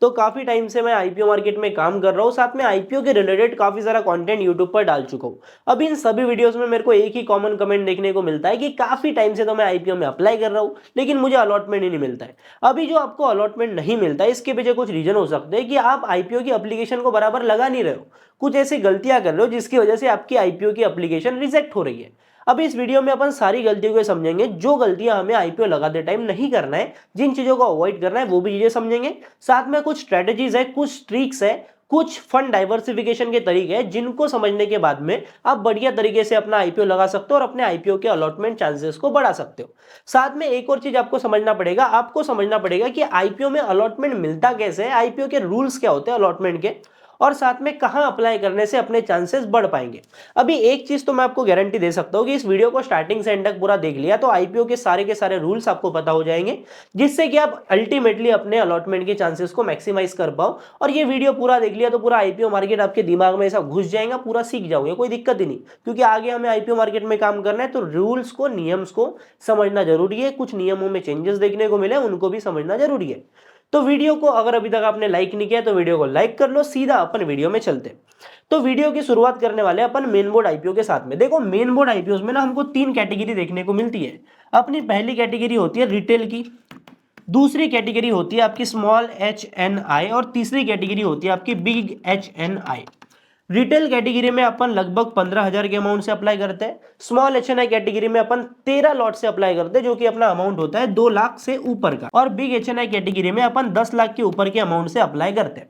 तो काफ़ी टाइम से मैं आईपीओ मार्केट में काम कर रहा हूँ, साथ में आईपीओ के रिलेटेड काफ़ी सारा कंटेंट यूट्यूब पर डाल चुका हूँ। अब इन सभी वीडियोस में मेरे को एक ही कॉमन कमेंट देखने को मिलता है कि काफ़ी टाइम से तो मैं आईपीओ में अप्लाई कर रहा हूँ, लेकिन मुझे अलॉटमेंट ही नहीं मिलता है। अभी जो आपको अलॉटमेंट नहीं मिलता है, इसके पीछे कुछ रीजन हो सकते हैं कि आप आईपीओ की एप्लीकेशन को बराबर लगा नहीं रहे हो, कुछ ऐसी गलतियां कर रहे हो जिसकी वजह से आपकी आईपीओ की एप्लीकेशन रिजेक्ट हो रही है। अब इस वीडियो में अपन सारी गलतियों को समझेंगे, जो गलतियां हमें आईपीओ लगाते टाइम नहीं करना है, जिन चीजों को अवॉइड करना है वो भी चीजें समझेंगे। साथ में कुछ स्ट्रेटेजीज है, कुछ ट्रिक्स है, कुछ फंड डाइवर्सिफिकेशन के तरीके हैं, जिनको समझने के बाद में आप बढ़िया तरीके से अपना आईपीओ लगा सकते हो और अपने आईपीओ के अलॉटमेंट चांसेस को बढ़ा सकते हो। साथ में एक और चीज आपको समझना पड़ेगा, कि आईपीओ में अलॉटमेंट मिलता कैसे है, आईपीओ के रूल्स क्या होते हैं अलॉटमेंट के, और साथ में कहां अप्लाई करने से अपने चांसेस बढ़ पाएंगे। अभी एक चीज तो मैं आपको गारंटी दे सकता हूं कि इस वीडियो को स्टार्टिंग से एंड तक पूरा देख लिया तो आईपीओ के सारे रूल्स आपको पता हो जाएंगे, जिससे कि आप अल्टीमेटली अपने अलॉटमेंट के चांसेस को मैक्सिमाइज कर पाओ। और ये वीडियो पूरा देख लिया तो पूरा आईपीओ मार्केट आपके दिमाग में ऐसा घुस जाएगा, पूरा सीख जाओगे, कोई दिक्कत ही नहीं, क्योंकि आगे हमें आईपीओ मार्केट में काम करना है तो रूल्स को, नियम्स को समझना जरूरी है। कुछ नियमों में चेंजेस देखने को मिले, उनको भी समझना जरूरी है। तो वीडियो को अगर अभी तक आपने लाइक नहीं किया तो वीडियो को लाइक कर लो, सीधा अपन वीडियो में चलते। तो वीडियो की शुरुआत करने वाले अपन मेन बोर्ड आईपीओ के साथ में। देखो मेन बोर्ड आईपीओ में ना हमको तीन कैटेगरी देखने को मिलती है। अपनी पहली कैटेगरी होती है रिटेल की, दूसरी कैटेगरी होती है आपकी स्मॉल एच एन आई, और तीसरी कैटेगरी होती है आपकी बिग एच एन आई। रिटेल कैटेगरी में अपन लगभग 15,000 के अमाउंट से अप्लाई करते हैं। स्मॉल एचएनआई कैटेगरी में अपन 13 लॉट से अप्लाई करते हैं, जो कि अपना अमाउंट होता है 2 लाख से ऊपर का। और बिग एचएनआई कैटेगरी में अपन 10 लाख के ऊपर के अमाउंट से अप्लाई करते हैं।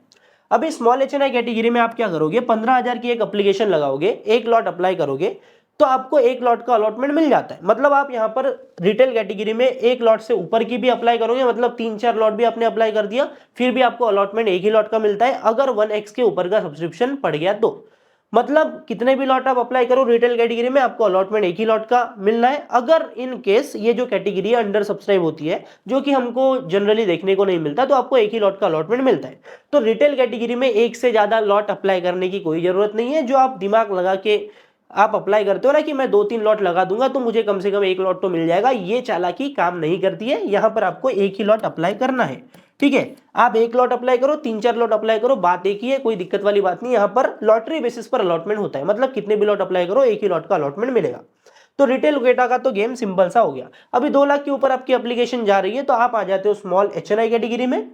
अभी स्मॉल एचएनआई कैटेगरी में आप क्या करोगे, 15,000 की एक एप्लीकेशन लगाओगे, एक लॉट अप्लाई करोगे तो आपको एक लॉट का अलॉटमेंट मिल जाता है। मतलब आप यहाँ पर रिटेल कैटेगरी में एक लॉट से ऊपर की भी अप्लाई करोगे, मतलब 3-4 लॉट भी आपने अप्लाई कर दिया, फिर भी आपको अलॉटमेंट एक ही लॉट का मिलता है, अगर 1x के ऊपर का सब्सक्रिप्शन पड़ गया तो। मतलब कितने भी लॉट आप अप्लाई करो रिटेल कैटेगरी में, आपको अलॉटमेंट एक ही लॉट का मिलना है। अगर इन केस ये जो कैटेगरी है अंडर सब्सक्राइब होती है, जो कि हमको जनरली देखने को नहीं मिलता, तो आपको एक ही लॉट का अलॉटमेंट मिलता है। तो रिटेल कैटेगरी में एक से ज्यादा लॉट अप्लाई करने की कोई जरूरत नहीं है। जो आप दिमाग लगा के आप अप्लाई करते हो ना कि मैं 2-3 लॉट लगा दूंगा तो मुझे कम से कम एक लॉट तो मिल जाएगा, ये चालाकी काम नहीं करती है। यहां पर आपको एक ही लॉट अप्लाई करना है, ठीक है। आप एक लॉट अप्लाई करो, 3-4 लॉट अप्लाई करो, बात एक ही है, कोई दिक्कत वाली बात नहीं। यहाँ पर लॉटरी बेसिस पर अलॉटमेंट होता है, मतलब कितने भी लॉट अप्लाई करो एक ही लॉट का अलॉटमेंट मिलेगा। तो रिटेल डेटा का तो गेम सिंपल सा हो गया। अभी 2 लाख के ऊपर आपकी एप्लीकेशन जा रही है तो आप आ जाते हो स्मॉल एचएनआई कैटेगरी में,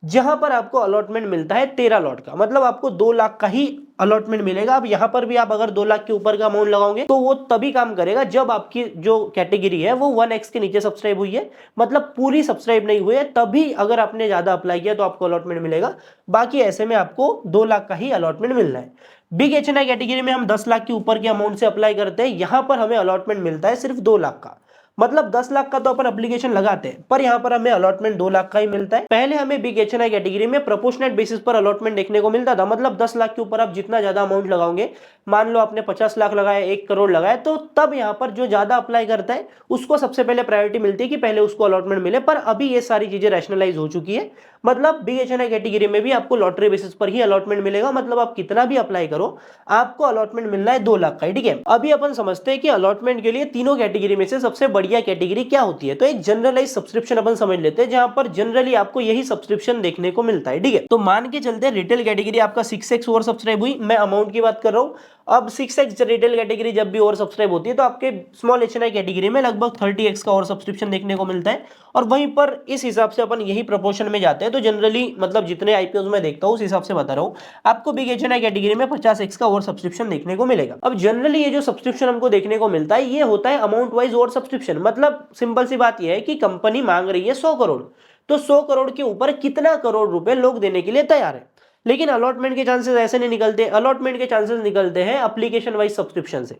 जहां पर आपको अलॉटमेंट मिलता है 13 लॉट का, मतलब आपको 2 लाख का ही अलॉटमेंट मिलेगा। अब यहां पर भी आप अगर 2 लाख के ऊपर का अमाउंट लगाओगे तो वो तभी काम करेगा जब आपकी जो कैटेगरी है वो 1x के नीचे सब्सक्राइब हुई है, मतलब पूरी सब्सक्राइब नहीं हुई है, तभी अगर आपने ज्यादा अप्लाई किया तो आपको अलॉटमेंट मिलेगा। बाकी ऐसे में आपको 2 लाख का ही अलॉटमेंट मिलना है। बिग एचएनआई कैटेगरी में हम 10 लाख के ऊपर के अमाउंट से अप्लाई करते हैं, यहां पर हमें अलॉटमेंट मिलता है सिर्फ 2 लाख का। मतलब 10 लाख का तो अपन एप्लीकेशन लगाते हैं, पर यहाँ पर हमें अलॉटमेंट 2 लाख का ही मिलता है। पहले हमें बिग एचएनआई कैटेगरी में प्रोपोर्शनेट बेसिस पर अलॉटमेंट देखने को मिलता था, मतलब 10 लाख के ऊपर आप जितना ज्यादा अमाउंट लगाओगे, मान लो आपने 50 लाख लगाया, 1 करोड़ लगाया, तो तब यहाँ पर जो ज्यादा अप्लाई करता है उसको सबसे पहले प्रायोरिटी मिलती है कि पहले उसको अलॉटमेंट मिले। पर अभी ये सारी चीजें रैशनलाइज हो चुकी है, मतलब बिग एचएनआई कैटेगरी में भी आपको लॉटरी बेसिस पर ही अलॉटमेंट मिलेगा, मतलब आप कितना भी अप्लाई करो आपको अलॉटमेंट मिलना है 2 लाख का ही, ठीक है। अभी अपन समझते हैं कि अलॉटमेंट के लिए तीनों कैटेगरी में से सबसे बढ़िया कैटेगरी क्या होती है। तो एक जनरलाइज सब्सक्रिप्शन अपन समझ लेते हैं, जहां पर जनरली आपको यही सब्सक्रिप्शन देखने को मिलता है, ठीक है। तो मान के चलते रिटेल कैटेगरी आपका 6x ओवर सब्सक्राइब हुई, मैं अमाउंट की बात कर रहा हूं। अब 6x रिटेल कैटेगरी जब भी ओवर सब्सक्राइब होती है तो आपके स्मॉल एचएनआई कैटेगरी में लगभग 30x का ओवर सब्सक्रिप्शन देखने को मिलता है, और वहीं पर इस हिसाब से अपन यही प्रोपोर्शन में जाते हैं। तो जनरली मतलब जितने आईपीओ में देखता हूं उस हिसाब से बता रहा हूं, आपको बिग एचएनआई कैटेगरी में 50x का ओवर सब्सक्रिप्शन देखने को मिलेगा। अब जनरली ये जो सब्सक्रिप्शन हमको देखने को मिलता है ये होता है अमाउंट वाइज ओवर सब्सक्रिप्शन। मतलब सिंपल सी बात यह है कि कंपनी मांग रही है 100 करोड़, तो 100 करोड़ के ऊपर कितना करोड़ रुपए लोग देने के लिए तैयार है। लेकिन अलॉटमेंट के चांसेस ऐसे नहीं निकलते, अलॉटमेंट के चांसेस निकलते हैं एप्लीकेशन वाइज सब्सक्रिप्शन से।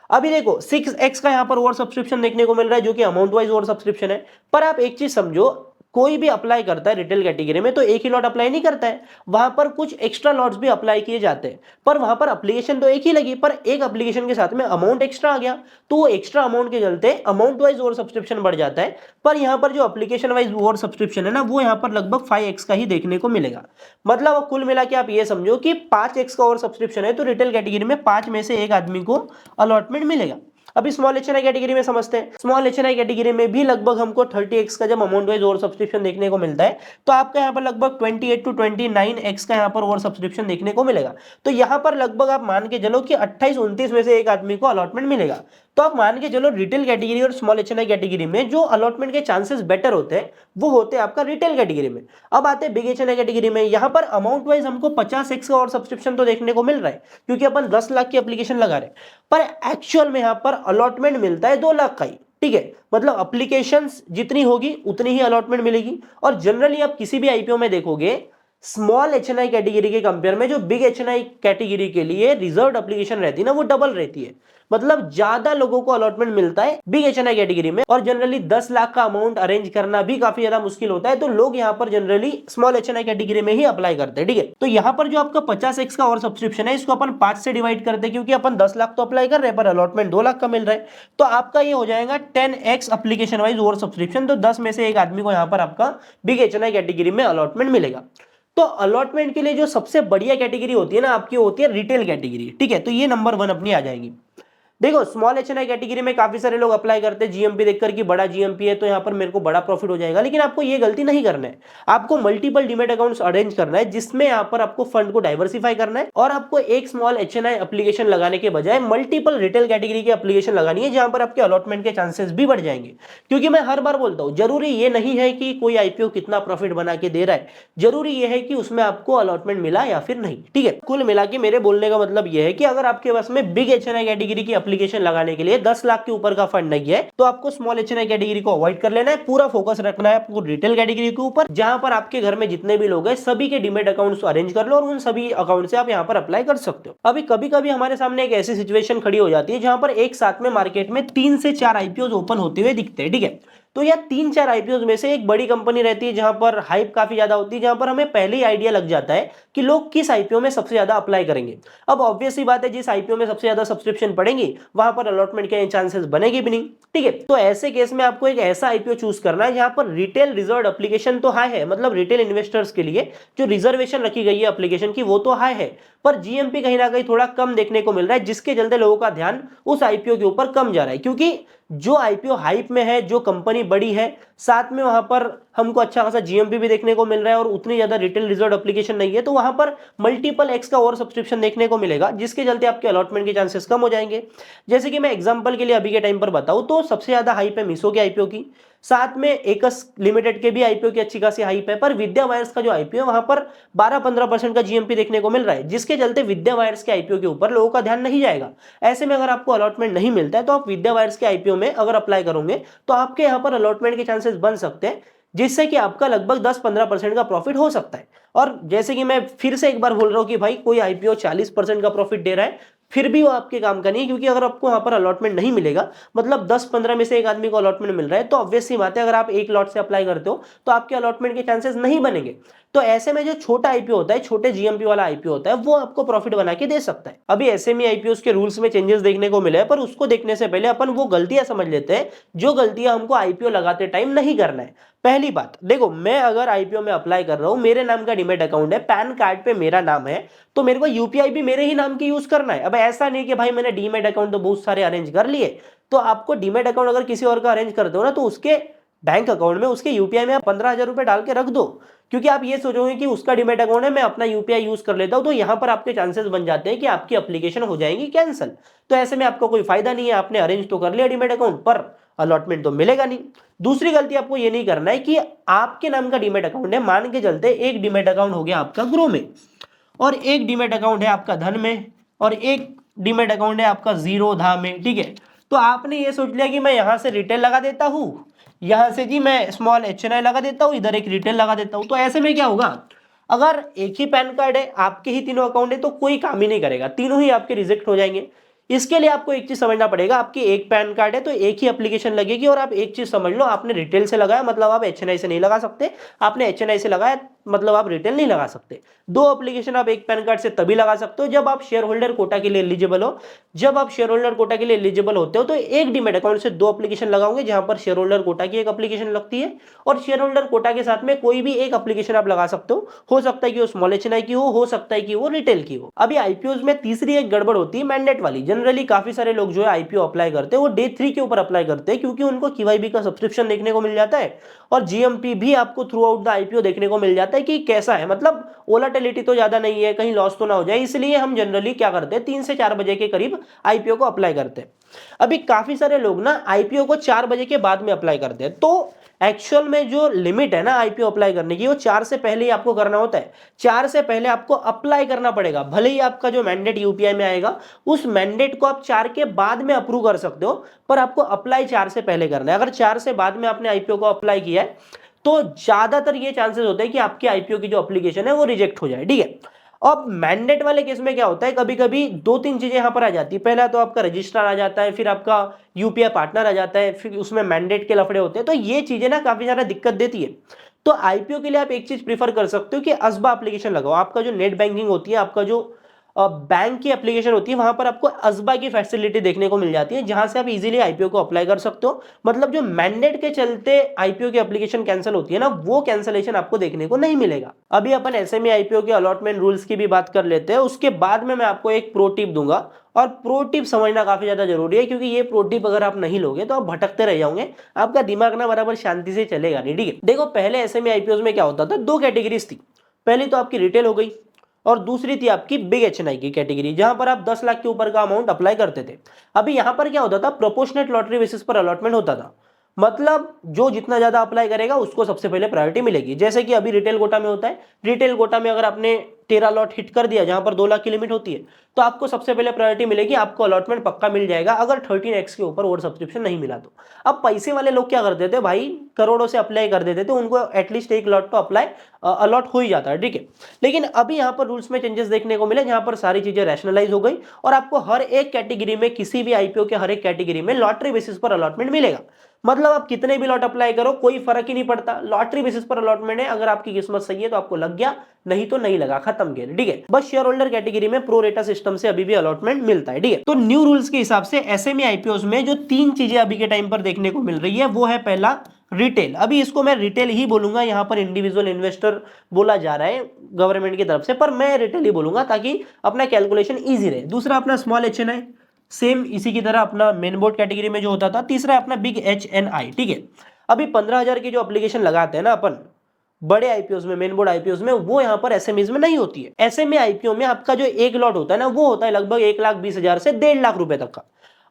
अभी देखो 6x का यहां पर ओवर सब्सक्रिप्शन देखने को मिल रहा है, जो कि अमाउंट वाइज ओवर सब्सक्रिप्शन है। पर आप एक चीज समझो, कोई भी अप्लाई करता है रिटेल कैटेगरी में तो एक ही लॉट अप्लाई नहीं करता है, वहां पर कुछ एक्स्ट्रा लॉट्स भी अप्लाई किए जाते हैं। पर वहां पर एप्लीकेशन तो एक ही लगी, पर एक एप्लीकेशन के साथ में अमाउंट एक्स्ट्रा आ गया, तो वो एक्स्ट्रा अमाउंट के चलते अमाउंट वाइज ओवर सब्सक्रिप्शन बढ़ जाता है। पर यहां पर जो एप्लीकेशन वाइज ओवर सब्सक्रिप्शन है ना, वो यहां पर लगभग 5x का ही देखने को मिलेगा। मतलब कुल मिला के आप ये समझो कि 5x का ओवर सब्सक्रिप्शन है तो रिटेल कैटेगरी में 5 में से एक आदमी को अलॉटमेंट मिलेगा। अभी स्मॉल एचएनआई कैटेगरी में समझते हैं। स्मॉल एचएनआई कैटेगरी में भी लगभग हमको 30x का जब अमाउंट वाइज ओवर सब्सक्रिप्शन देखने को मिलता है, तो आपका यहाँ पर लगभग 28 टू 29x का यहाँ पर ओवर सब्सक्रिप्शन देखने को मिलेगा। तो यहाँ पर लगभग आप मान के चलो कि 28-29 में से एक आदमी को अलॉटमेंट मिलेगा। तो आप मान के चलो रिटेल कैटेगरी और स्मॉल एचएनआई कैटेगरी में जो अलॉटमेंट के चांसेस बेटर होते हैं वो होते हैं आपका रिटेल कैटेगरी में। अब आते हैं बिग एचएनआई कैटेगरी में। यहाँ पर अमाउंट वाइज हमको 50x का और सब्सक्रिप्शन तो देखने को मिल रहा है, क्योंकि अपन 10 लाख की एप्लीकेशन लगा रहे हैं, पर एक्चुअल में यहाँ पर अलॉटमेंट मिलता है 2 लाख का ही। ठीक है, मतलब एप्लीकेशंस जितनी होगी उतनी ही अलॉटमेंट मिलेगी। और जनरली आप किसी भी आईपीओ में देखोगे स्मॉल एचएनआई कैटेगरी के कंपेयर में जो बिग एचएनआई कैटेगरी के लिए रिजर्व्ड एप्लीकेशन रहती है ना, वो डबल रहती है। मतलब ज्यादा लोगों को अलॉटमेंट मिलता है बिग एचएनआई कैटेगरी में। और जनरली 10 लाख का अमाउंट अरेंज करना भी काफी ज्यादा मुश्किल होता है, तो लोग यहाँ पर जनरली स्मॉल एचएनआई कैटेगरी में ही अप्लाई करते हैं। ठीक है, तो यहाँ पर जो आपका 50x का और सब्सक्रिप्शन है, इसको अपन 5 से डिवाइड करते हैं, क्योंकि अपन 10 लाख तो अप्लाई कर रहे हैं पर अलॉटमेंट 2 लाख का मिल रहा है। तो आपका ये हो जाएगा 10x application wise over subscription. तो 10 में से एक आदमी को यहाँ पर आपका बिग एचएनआई कैटेगरी में अलॉटमेंट मिलेगा। तो अलॉटमेंट के लिए जो सबसे बढ़िया कैटेगरी होती है ना आपकी, होती है रिटेल कैटेगरी। ठीक है, तो ये नंबर 1 अपनी आ जाएगी। देखो स्मॉल एचएनआई कैटेगरी में काफी सारे लोग अप्लाई करते हैं जीएमपी देखकर कि बड़ा जीएमपी है तो यहाँ पर मेरे को बड़ा प्रॉफिट हो जाएगा, लेकिन आपको ये गलती नहीं करना है। आपको मल्टीपल डीमेट अकाउंट्स अरेंज करना है, जिसमें यहाँ पर आपको फंड को डाइवर्सिफाई करना है, और आपको एक स्मॉल एचएनआई एप्लीकेशन लगाने के बजाय मल्टीपल रिटेल कैटेगरी की एप्लीकेशन लगानी है, जहां पर आपके अलॉटमेंट के चांसेस भी बढ़ जाएंगे। क्योंकि मैं हर बार बोलता हूं, जरूरी ये नहीं है कि कोई आईपीओ कितना प्रॉफिट बना के दे रहा है, जरूरी ये है कि उसमें आपको अलॉटमेंट मिला या फिर नहीं। ठीक है, कुल मिला के मेरे बोलने का मतलब यह है कि अगर आपके पास में बिग एचएनआई कैटेगरी की एप्लीकेशन लगाने के लिए 10 लाख के ऊपर का फंड नहीं है, तो आपको स्मॉल एचएनआई कैटेगरी को अवॉइड कर लेना है। पूरा फोकस रखना है आपको रिटेल कैटेगरी के ऊपर, जहां पर आपके घर में जितने भी लोग हैं सभी के डीमेट अकाउंट्स अरेंज कर लो और उन सभी अकाउंट से आप यहां पर अप्लाई कर सकते हो। अभी कभी कभी हमारे सामने एक ऐसी सिचुएशन खड़ी हो जाती है जहां पर एक साथ में मार्केट में 3 से 4 आईपीओ ओपन होते हुए दिखते हैं। ठीक है, तो यह 3-4 आईपीओ में से एक बड़ी कंपनी रहती है जहां पर हाइप काफी ज्यादा होती है, जहां पर हमें पहले ही आइडिया लग जाता है कि लोग किस आईपीओ में सबसे ज्यादा अप्लाई करेंगे। अब ऑब्वियस सी बात है, जिस आईपीओ में सबसे ज्यादा सब्सक्रिप्शन पड़ेंगी वहां पर अलॉटमेंट के चांसेस बनेगी भी नहीं। ठीक है, तो ऐसे केस में आपको एक ऐसा आईपीओ चूज करना है जहां पर रिटेल रिजर्व एप्लीकेशन तो हाई है, मतलब रिटेल इन्वेस्टर्स के लिए जो रिजर्वेशन रखी गई है एप्लीकेशन की वो तो हाई है, पर जीएमपी कहीं ना कहीं थोड़ा कम देखने को मिल रहा है, जिसके चलते लोगों का ध्यान उस आईपीओ के ऊपर कम जा रहा है। क्योंकि जो आईपीओ हाइप में है, जो कंपनी बड़ी है, साथ में वहां पर हमको अच्छा खासा जीएमपी भी देखने को मिल रहा है और उतनी ज्यादा रिटेल रिजर्व एप्लीकेशन नहीं है, तो वहां पर मल्टीपल एक्स का और सब्सक्रिप्शन देखने को मिलेगा, जिसके चलते आपके अलॉटमेंट के चांसेस कम हो जाएंगे। जैसे कि मैं एग्जांपल के लिए अभी के टाइम पर बताऊं तो सबसे ज्यादा हाइप है मीशो के आईपीओ की, साथ में एकस लिमिटेड के भी आईपीओ की अच्छी खासी हाइप है, पर विद्या वायर्स का जो आईपीओ वहां पर 12-15% का जीएमपी देखने को मिल रहा है, जिसके चलते विद्या वायर्स के आईपीओ के ऊपर लोगों का ध्यान नहीं जाएगा। ऐसे में अगर आपको अलॉटमेंट नहीं मिलता है तो आप विद्या वायर्स के आईपीओ में अगर अप्लाई करोगे तो आपके यहाँ पर अलॉटमेंट के चांसेस बन सकते हैं, जिससे कि आपका लगभग 10-15% का प्रॉफिट हो सकता है। और जैसे कि मैं फिर से एक बार बोल रहा हूं कि भाई कोई आईपीओ 40% का प्रॉफिट दे रहा है, फिर भी वो आपके काम का नहीं है, क्योंकि अगर आपको वहां पर अलॉटमेंट नहीं मिलेगा, मतलब 10-15 में से एक आदमी को अलॉटमेंट मिल रहा है, तो ऑब्वियस सी बात है अगर आप एक लॉट से अप्लाई करते हो तो आपके अलॉटमेंट के चांसेस नहीं बनेंगे। तो ऐसे में जो छोटा आईपीओ होता है, छोटे जीएमपी वाला आईपीओ होता है, वो आपको प्रॉफिट बना के दे सकता है। अभी एसएमई आईपीओस के रूल्स में चेंजेस देखने को मिले हैं, पर उसको देखने से पहले अपन वो गलतियां समझ लेते हैं जो गलतियां हमको आईपीओ लगाते टाइम नहीं करना है। पहली बात, देखो मैं अगर आईपीओ में अप्लाई कर रहा हूं, मेरे नाम का डीमेट अकाउंट है, पैन कार्ड पे मेरा नाम है, तो मेरे को यूपीआई भी मेरे ही नाम की यूज करना है। अब ऐसा नहीं कि भाई मैंने डीमेट अकाउंट तो बहुत सारे अरेंज कर लिए, तो आपको डीमेट अकाउंट अगर किसी और का अरेंज करते हो ना, तो उसके बैंक अकाउंट में, उसके यूपीआई में आप 15,000 रुपए डाल के रख दो, क्योंकि आप ये सोचोगे कि उसका डीमेट अकाउंट है, मैं अपना यूपीआई यूज कर लेता हूं, तो यहां पर आपके चांसेस बन जाते हैं कि आपकी एप्लीकेशन हो जाएगी कैंसिल। तो ऐसे में आपको कोई फायदा नहीं है, आपने अरेंज तो कर लिया डीमेट अकाउंट, पर अलॉटमेंट तो मिलेगा नहीं। दूसरी गलती आपको ये नहीं करना है कि आपके नाम का डीमेट अकाउंट है, मान के चलते एक डीमेट अकाउंट हो गया आपका ग्रो में, और एक डीमेट अकाउंट है आपका धन में, और एक डीमेट अकाउंट है आपका जीरो धा में। ठीक है, तो आपने ये सोच लिया कि मैं यहां से रिटेल लगा देता हूं, यहां से जी मैं स्मॉल एचएनआई लगा देता हूं, इधर एक रिटेल लगा देता हूं। तो ऐसे में क्या होगा, अगर एक ही पैन कार्ड है, आपके ही तीनों अकाउंट है, तो कोई काम ही नहीं करेगा, तीनों ही आपके रिजेक्ट हो जाएंगे। इसके लिए आपको एक चीज समझना पड़ेगा, आपकी एक पैन कार्ड है तो एक ही एप्लीकेशन लगेगी, और आप एक चीज समझ लो, आपने रिटेल से लगाया मतलब आप एचएनआई से नहीं लगा सकते, आपने एचएनआई से लगाया मतलब आप रिटेल नहीं लगा सकते। 2 एप्लीकेशन आप एक पैन कार्ड से तभी लगा सकते हो जब आप शेयर होल्डर कोटा के लिए एलिजिबल हो। जब आप शेयर होल्डर कोटा के लिए एलिजिबल होते हो तो एक डीमैट अकाउंट से 2 एप्लीकेशन लगाओगे, जहां पर शेयर होल्डर कोटा की एक एप्लीकेशन लगती है और शेयर होल्डर कोटा के साथ में कोई भी एक एप्लीकेशन आप लगा सकते हो सकता है कि वो स्मॉल एचएनआई की हो सकता है कि वो रिटेल की हो। अभी आईपीओ में तीसरी एक गड़बड़ होती है मैंडेट वाली। जनरली काफी सारे लोग जो है आईपीओ अप्लाई करते हैं वो डे 3 के ऊपर अप्लाई करते हैं, क्योंकि उनको केवाईबी का सब्सक्रिप्शन देखने को मिल जाता है और जीएमपी भी आपको थ्रू आउट द आईपीओ देखने को मिल जाता है कि कैसा है, मतलब वोलेटिलिटी तो ज्यादा नहीं है, कहीं लॉस तो ना हो जाए। इसलिए हम जनरली क्या करते हैं 3 से 4 बजे के करीब आईपीओ को अप्लाई करते हैं। अभी काफी सारे लोग ना आईपीओ को 4 बजे के बाद में अप्लाई करते हैं, तो एक्चुअल में जो लिमिट है ना आईपीओ अप्लाई करने की वो 4 से पहले ही आपको करना होता है। 4 से पहले आपको अप्लाई करना पड़ेगा, भले ही आपका जो मैंडेट यूपीआई में आएगा उस मैंडेट को आप 4 के बाद में अप्रूव कर सकते हो, पर आपको अप्लाई 4 से पहले करना है। अगर 4 से बाद में आपने आईपीओ को अप्लाई किया है तो ज्यादातर ये चांसेस होते हैं कि आपकी आईपीओ की जो एप्लीकेशन है वो रिजेक्ट हो जाए, ठीक है। अब मैंडेट वाले केस में क्या होता है, कभी कभी 2-3 चीजें यहां पर आ जाती है। पहला तो आपका रजिस्ट्रार आ जाता है, फिर आपका यूपीआई पार्टनर आ जाता है, फिर उसमें मैंडेट के लफड़े होते हैं, तो ये चीजें ना काफी ज्यादा दिक्कत देती है। तो आईपीओ के लिए आप एक चीज प्रीफर कर सकते हो कि असबा एप्लीकेशन लगाओ। आपका जो नेट बैंकिंग होती है, आपका जो बैंक की एप्लीकेशन होती है, वहां पर आपको असबा की फैसिलिटी देखने को मिल जाती है, जहां से आप इजीली आईपीओ को अप्लाई कर सकते हो। मतलब जो मैंडेट के चलते आईपीओ की एप्लीकेशन कैंसिल होती है ना, वो कैंसिलेशन आपको देखने को नहीं मिलेगा। अभी अपन एसएमई आईपीओ के अलॉटमेंट रूल्स की भी बात कर लेते हैं, उसके बाद में मैं आपको एक प्रो टिप दूंगा। और प्रो टिप समझना काफी ज्यादा जरूरी है, क्योंकि ये प्रो टिप अगर आप नहीं लोगे तो आप भटकते रह जाओगे, आपका दिमाग ना बराबर शांति से चलेगा नहीं, ठीक है। देखो पहले एसएमई आईपीओ में क्या होता था, 2 कैटेगरीज थी। पहली तो आपकी रिटेल हो गई और दूसरी थी आपकी बिग एचएनआई की कैटेगरी, जहां पर आप 10 लाख के ऊपर का अमाउंट अप्लाई करते थे। अभी यहां पर क्या होता था, प्रोपोर्शनेट लॉटरी बेसिस पर अलॉटमेंट होता था। मतलब जो जितना ज्यादा अप्लाई करेगा उसको सबसे पहले प्रायोरिटी मिलेगी। जैसे कि अभी रिटेल कोटा में होता है, रिटेल कोटा में अगर आपने 13 लॉट हिट कर दिया जहां पर 2 लाख की लिमिट होती है, तो आपको सबसे पहले प्रायोरिटी मिलेगी, आपको अलॉटमेंट पक्का मिल जाएगा अगर 13x के ऊपर और सब्सक्रिप्शन नहीं मिला तो। अब पैसे वाले लोग क्या करते थे भाई, करोड़ों से अप्लाई कर देते थे, उनको एटलीस्ट 1 लॉट तो अप्लाई अलॉट हो ही जाता है, ठीक है। लेकिन अभी यहाँ पर रूल्स में चेंजेस देखने को मिले, जहां पर सारी चीजें रैशनलाइज हो गई और आपको हर एक कैटेगरी में, किसी भी आईपीओ के हर एक कैटेगरी में लॉटरी बेसिस पर अलॉटमेंट मिलेगा। मतलब आप कितने भी लॉट अप्लाई करो कोई फर्क ही नहीं पड़ता, लॉटरी बेसिस पर अलॉटमेंट है। अगर आपकी किस्मत सही है तो आपको लग गया, नहीं तो नहीं लगा, खत्म गेम, ठीक है। बस शेयर होल्डर कैटेगरी में प्रो रेटा सिस्टम से अभी भी अलॉटमेंट मिलता है, ठीक है। तो न्यू रूल्स के हिसाब से एसएमई आईपीओस में जो 3 चीजें अभी के टाइम पर देखने को मिल रही है, वो है पहला रिटेल। अभी इसको मैं रिटेल ही बोलूंगा, यहां पर इंडिविजुअल इन्वेस्टर बोला जा रहा है गवर्नमेंट की तरफ से, पर मैं रिटेल ही बोलूंगा ताकि अपना कैलकुलेशन ईजी रहे। दूसरा अपना स्मॉल एचएनआई, सेम इसी की तरह अपना मेन बोर्ड कैटेगरी में जो होता था। तीसरा अपना बिग एचएनआई, ठीक है। अभी 15,000 की जो एप्लीकेशन लगाते हैं ना अपन बड़े आईपीओ में, मेन बोर्ड आईपीओ में, वो यहाँ पर एसएमईज में नहीं होती है। एसएमई आईपीओ में आपका जो एक लॉट होता है ना, वो होता है लगभग 1,20,000 से 1.5 लाख रुपए तक का।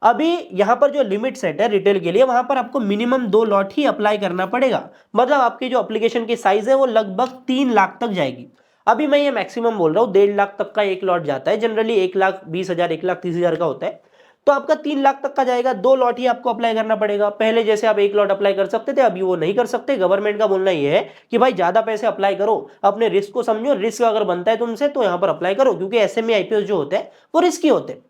अभी यहाँ पर जो लिमिट सेट है रिटेल के लिए, वहां पर आपको मिनिमम 2 लॉट ही अप्लाई करना पड़ेगा। मतलब आपकी जो एप्लीकेशन की साइज है वो लगभग 3 लाख तक जाएगी। अभी मैं ये मैक्सिमम बोल रहा हूँ, 1.5 लाख तक का एक लॉट जाता है, जनरली 1,20,000 1,30,000 का होता है, तो आपका 3 लाख तक का जाएगा। 2 लॉट ही आपको अप्लाई करना पड़ेगा। पहले जैसे आप 1 लॉट अप्लाई कर सकते थे, अभी वो नहीं कर सकते। गवर्नमेंट का बोलना ये है कि भाई ज्यादा पैसे अप्लाई करो, अपने रिस्क को समझो, रिस्क अगर बनता है तुमसे तो यहाँ पर अप्लाई करो, क्योंकि एसएमई आईपीओ जो होते हैं वो रिस्की होते हैं।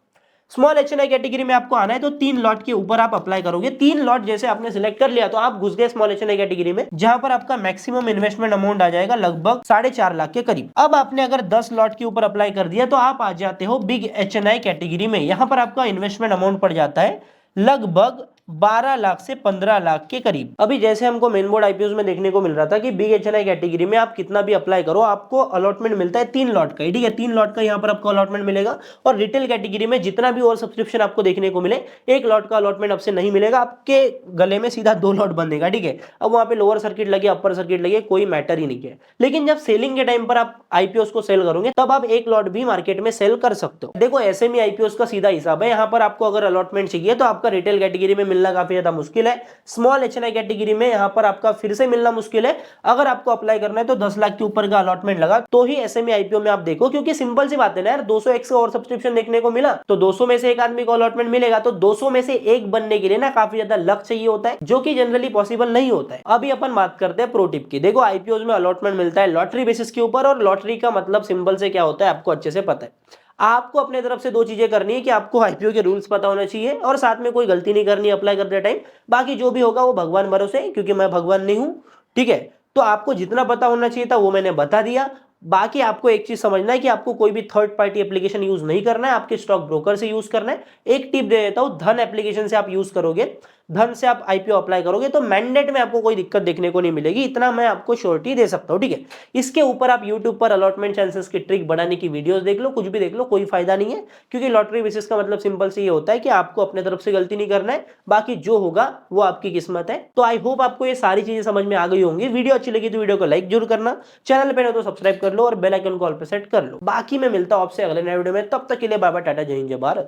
स्मॉल एचएनआई कैटेगरी में आपको आना है तो 3 लॉट के ऊपर आप अप्लाई करोगे। 3 लॉट जैसे आपने सिलेक्ट कर लिया तो आप घुस गए स्मॉल एचएनआई कैटेगरी में, जहां पर आपका मैक्सिमम इन्वेस्टमेंट अमाउंट आ जाएगा लगभग 4.5 लाख के करीब। अब आपने अगर 10 लॉट के ऊपर अप्लाई कर दिया तो आप आ जाते हो बिग एचएनआई कैटेगरी में। यहां पर आपका इन्वेस्टमेंट अमाउंट पड़ जाता है लगभग 12 लाख से 15 लाख के करीब। अभी जैसे हमको मेन बोर्ड आईपीओ में देखने को मिल रहा था कि बिग एचएनआई कैटेगरी में आप कितना भी अप्लाई करो आपको अलॉटमेंट मिलता है 3 लॉट का, ठीक है। 3 लॉट का यहाँ पर आपको अलॉटमेंट मिलेगा। और रिटेल कैटेगरी में जितना भी और सब्सक्रिप्शन आपको देखने को मिले, 1 लॉट का अलॉटमेंट आपसे नहीं मिलेगा, आपके गले में सीधा 2 लॉट बंधेगा, ठीक है। अब वहां पे लोअर सर्किट लगे अपर सर्किट लगे कोई मैटर ही नहीं है। लेकिन जब सेलिंग के टाइम पर आप आईपीओ को सेल करोगे तब आप 1 लॉट भी मार्केट में सेल कर सकते हो। देखो एसएमई आईपीओ का सीधा हिसाब है, यहाँ पर आपको अगर अलॉटमेंट चाहिए तो आपका रिटेल कैटेगरी में मिलना काफी ज्यादा मुश्किल है। स्मॉल एचएनआई कैटेगरी में यहां पर आपका फिर से मिलना मुश्किल है। अगर आपको अप्लाई करना है तो 10 लाख के ऊपर का अलॉटमेंट लगा तो ही एसएमई आईपीओ में आप देखो, क्योंकि सिंपल सी बात है ना यार, 200x का और सब्सक्रिप्शन देखने को मिला तो 200 में से एक आदमी को अलॉटमेंट मिलेगा, तो 200 में से एक बनने के लिए ना काफी ज्यादा लक चाहिए होता है, जो कि जनरली पॉसिबल नहीं होता है। अभी अपन बात करते हैं प्रो टिप की। देखो आईपीओ में अलॉटमेंट मिलता है लॉटरी बेसिस के ऊपर, और लॉटरी का मतलब सिंपल से क्या होता है आपको अच्छे से पता है। आपको अपने तरफ से 2 चीजें करनी है कि आपको आईपीओ के रूल्स पता होना चाहिए और साथ में कोई गलती नहीं करनी अप्लाई करते टाइम। बाकी जो भी होगा वो भगवान भरोसे, क्योंकि मैं भगवान नहीं हूं, ठीक है। तो आपको जितना पता होना चाहिए था वो मैंने बता दिया। बाकी आपको एक चीज समझना है कि आपको कोई भी थर्ड पार्टी एप्लीकेशन यूज नहीं करना है, आपके स्टॉक ब्रोकर से यूज करना है। एक टिप दे देता हूं, धन एप्लीकेशन से आप यूज करोगे, धन से आप आईपीओ अप्लाई करोगे तो मैंडेट में आपको कोई दिक्कत देखने को नहीं मिलेगी, इतना मैं आपको श्योरिटी दे सकता हूं, ठीक है। इसके ऊपर आप यूट्यूब पर अलॉटमेंट चांसेस की ट्रिक बढ़ाने की वीडियोस देख लो, कुछ भी देख लो, कोई फायदा नहीं है, क्योंकि लॉटरी बेसिस का मतलब सिंपल से ये होता है कि आपको अपने तरफ से गलती नहीं करना है, बाकी जो होगा वो आपकी किस्मत है। तो आई होप आपको ये सारी चीजें समझ में आ गई होंगी। वीडियो अच्छी लगी तो वीडियो को लाइक जरूर करना, चैनल पे हो तो सब्सक्राइब कर लो और बेल आइकन को ऑल पे सेट कर लो। बाकी मैं मिलता हूं आपसे अगले नए वीडियो में, तब तक के लिए बाय बाय, टाटा, जय हिंद, जय भारत।